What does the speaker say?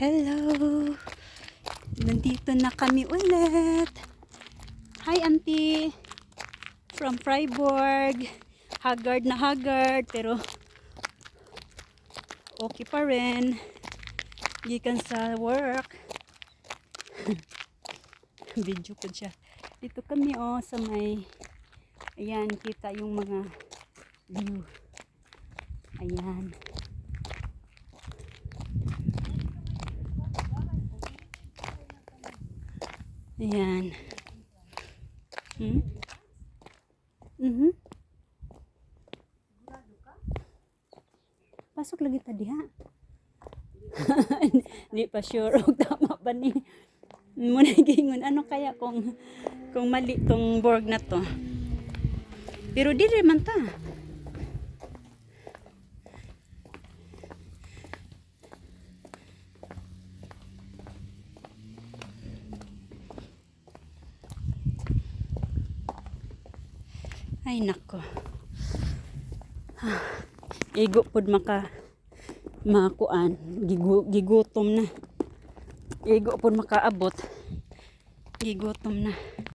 Hello! Nandito na kami ulit. Hi, Auntie! From Freiburg. Haggard na haggard, pero okay pa rin. Gikan sa work. Video ko siya. Dito kami sa may, ayan, kita yung mga view. Ayan. Ayan. Pasok lagi tadi ha. Hindi pa sure kung tama ba ni. Muna gingon ano kaya kung mali tong board na to. Pero di man ta. Ay nako. Igo pod makuan, gigutom na. Igo pod makaabot. Gigutom na.